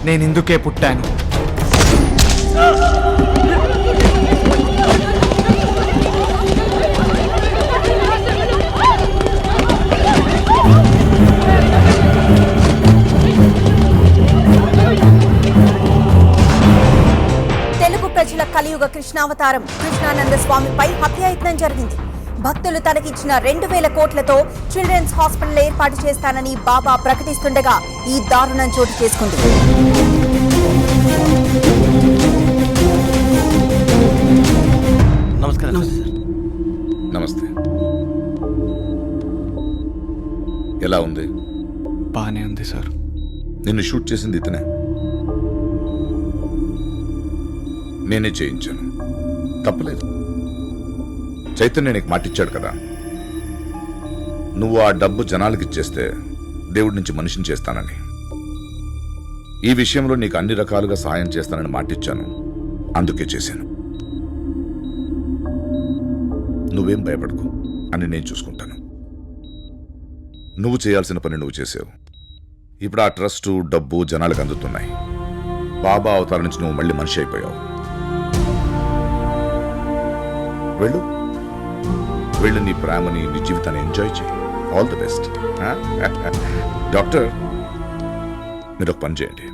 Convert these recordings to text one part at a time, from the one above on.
నేను ఇందుకే పుట్టాను. తెలుగు ప్రజల కలియుగ కృష్ణావతారం కృష్ణానంద స్వామిపై హత్యాయత్నం జరిగింది. భక్తులు తనకిచ్చిన 2000 కోట్లతో చిల్డ్రన్స్ హాస్పిటల్ ఏర్పాటు చేస్తానని బాబా ప్రకటిస్తుండగా ఈ దారుణం చోటు చేసుకుంది. నమస్తే. ఎలా ఉంది? బానే ఉంది సార్. నిన్ను షూట్ చేసింది ఇతనే. నేనే చేయించాను. తప్పలేదు. చైతన్య నీకు మాటిచ్చాడు కదా, నువ్వు ఆ డబ్బు జనాలకి ఇచ్చేస్తే దేవుడి నుంచి మనిషిని చేస్తానని. ఈ విషయంలో నీకు అన్ని రకాలుగా సహాయం చేస్తానని మాటిచ్చాను, అందుకే చేశాను. నువ్వేం భయపడకు, అని నేను చూసుకుంటాను. నువ్వు చేయాల్సిన పని నువ్వు చేసావు. ఇప్పుడు ఆ ట్రస్టు డబ్బు జనాలకు అందుతున్నాయి. బాబా అవతారం నుంచి నువ్వు మళ్ళీ మనిషి అయిపోయావు. వెళ్ళు, వెళ్ళు, నీ ప్రేమని, నీ జీవితాన్ని ఎంజాయ్ చేయి. All the best. డాక్టర్, మీరు ఒక పని చేయండి.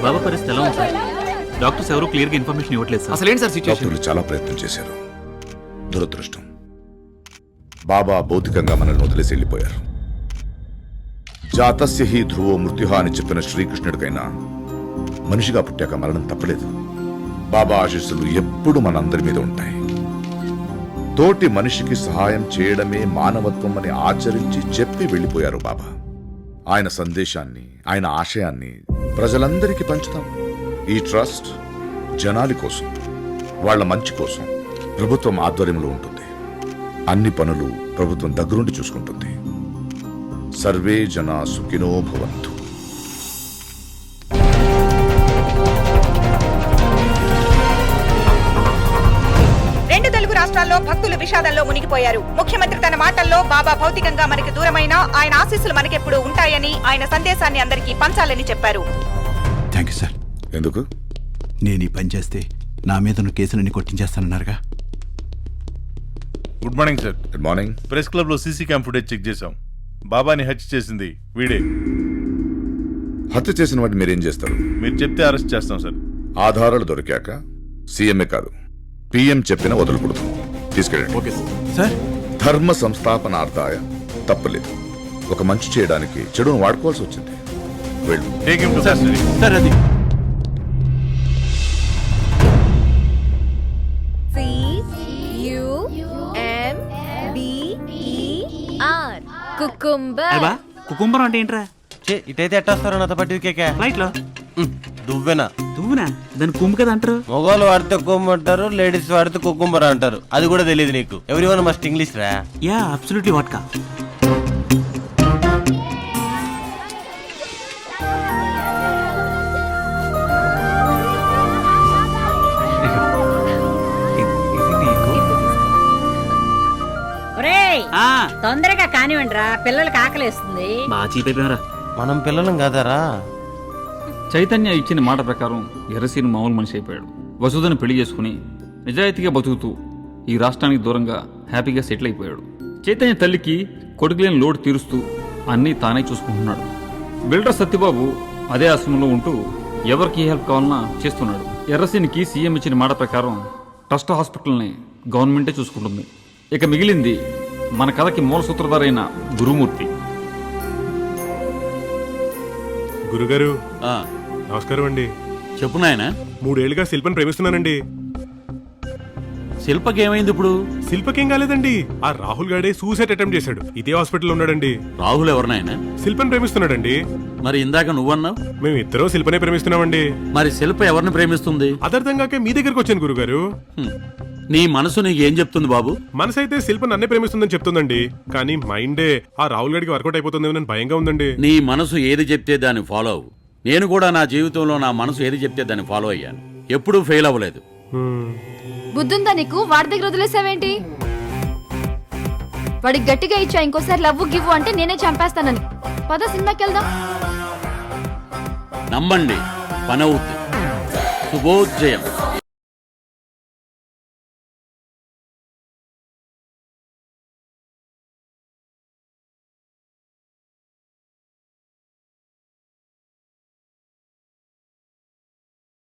బాబా పరిస్థితి ఎలా ఉంది సార్? డాక్టర్స్ ఎవరు క్లియర్గా ఇన్ఫర్మేషన్ ఇవ్వట్లేదు సార్. అసలు ఏంటి సార్ సిచ్యువేషన్? డాక్టర్లు చాలా ప్రయత్నం చేశారు. దురదృష్టం, బాబా భౌతికంగా మనల్ని వదిలేసి వెళ్ళిపోయారు. జాతస్య హి ధ్రువో మృత్యుహ అని చెప్పిన శ్రీకృష్ణుడికైనా మనిషిగా పుట్టాక మరణం తప్పలేదు. బాబా ఆశీస్సులు ఎప్పుడు మనందరి మీద ఉంటాయి. తోటి మనిషికి సహాయం చేయడమే మానవత్వం అని ఆచరించి చెప్పి వెళ్ళిపోయారు బాబా. ఆయన సందేశాన్ని, ఆయన ఆశయాన్ని ప్రజలందరికీ పంచుతాం. ఈ ట్రస్ట్ జనాలి కోసం, వాళ్ల మంచి కోసం ప్రభుత్వం ఆధ్వర్యంలో ఉంటుంది. అన్ని పనులు ప్రభుత్వం దగ్గరుండి చూసుకుంటుంది. సర్వే జనా సుఖినో భవంతు. తెలుగు రాష్ట్రాల్లో భక్తులు విషాదంలో మునిగిపోయారు. ముఖ్యమంత్రి తన మాటల్లో బాబా భౌతికంగా మనకి దూరమైన ఆయన ఆశీస్సులు మనకెప్పుడు ఉంటాయని, ఆయన సందేశాన్ని అందరికీ పంచాలని చెప్పారు. Thank you sir. ఎందుకు? నేను ఈ పని చేస్తే నా మీద కేసులన్నీ కొట్టించేస్తానన్నారుగా. Good morning sir. Good morning. Press club లో సీసీ క్యామ్ ఫుటేజ్ చెక్ చేశాం. బాబాని హత్య చేసింది వీడే. హత్య చేసిన వాటిని మీరేం చేస్తారు? మీరు చెప్తే అరెస్ట్ చేస్తాం సార్. ఆధారాలు దొరికాక సీఎంఏ కాదు, పిఎం చెప్పిన వదలకూడదు. తీసుకెళ్ళండి. Okay sir. ధర్మ సంస్థాపనార్థాయ తప్పలేదు. ఒక మంచి చేయడానికి చెడును వాడుకోవాల్సి వచ్చింది. వెళ్ళు. Take him to custody. Sir అది అబ్బా, కుకుంబరం అంటే ఏంట్రా? ఇటైతే ఎట్టొస్తారో నాతో పట్టి ఫ్లైట్ లో దువ్వెనా దువ్వునా? దాని కుమ్ము కదా అంటారు. మొగోళ్ళు వాడితే కుమ్మ అంటారు, లేడీస్ వాడితే కుకుంబర అంటారు. అది కూడా తెలియదు నీకు. ఎవ్రీవన్ మస్ట్ ఇంగ్లీష్ రా. Yeah absolutely vodka. తొందరగా కానివ్వండి రా, పిల్లలకి ఆకలేస్తుంది. బాగా చీప్ అయిపోయారా? మనం పిల్లలం కాదారా? చైతన్య ఇచ్చిన మాట ప్రకారం ఎర్రసీను మామూలు మనిషి అయిపోయాడు. వసుధను పెళ్లి చేసుకుని నిజాయితీగా బతుకుతూ ఈ రాష్ట్రానికి దూరంగా హ్యాపీగా సెటిల్ అయిపోయాడు. చైతన్య తల్లికి కొడుకులేని లోటు తీరుస్తూ అన్నీ తానే చూసుకుంటున్నాడు. బిల్డర్ సత్యబాబు అదే ఆశ్రమంలో ఉంటూ ఎవరికి హెల్ప్ కావాలన్నా చేస్తున్నాడు. ఎర్రసీనికి సీఎం ఇచ్చిన మాట ప్రకారం ట్రస్ట్ హాస్పిటల్ని గవర్నమెంటే చూసుకుంటుంది. ఇక మిగిలింది మన కథకి మూల సూత్రధారైన గురుమూర్తి. గురుగారు నమస్కారం అండి. చెప్పు నాయన. 3 ఏళ్లుగా శిల్పని ప్రేమిస్తున్నానండి. శిల్పకి ఏమైంది ఇప్పుడు? శిల్పకేం కాలేదండి. ఆ రాహుల్ గాడే సూసైడ్ అటెంప్ట్ చేశాడు. ఇదే హాస్పిటల్లో ఉన్నాడండి. రాహుల్ ఎవరినాయన? శిల్పని ప్రేమిస్తున్నాడండి. మరి ఇందాక నువ్వన్నావు. మేము ఇద్దరం శిల్పనే ప్రేమిస్తున్నామండి. మరి శిల్ప ఎవరిని ప్రేమిస్తుంది? అదర్థం కాక మీ దగ్గరకు వచ్చాను గురుగారు. నీ మనసు నీకు ఏం చెప్తుంది బాబు? మనసు అయితే శిల్ప నన్నే ప్రేమిస్తుందని చెప్తుందండి. కానీ మైండే ఆ రాహుల్ గారికి వర్కౌట్ అయిపోతుందేమో భయంగా ఉందండి. నీ మనసు ఏది చెప్తే దాన్ని ఫాలో అవ్వు. నేను కూడా నా జీవితంలో నా మనసు ఏది చెప్తే దాన్ని ఫాలో అయ్యాను. ఎప్పుడూ ఫెయిల్ అవ్వలేదు. బుద్ధుందా నీకు? వాడి దగ్గర వదిలేసావేంటి? వాడికి గట్టిగా ఇచ్చా ఇంకోసారి లవ్వు గివ్వు అంటే నేనే చంపేస్తానని. పద సినిమాకి వెళ్దాం. నమ్మండి, పనవుద్ది. శుభోదయం.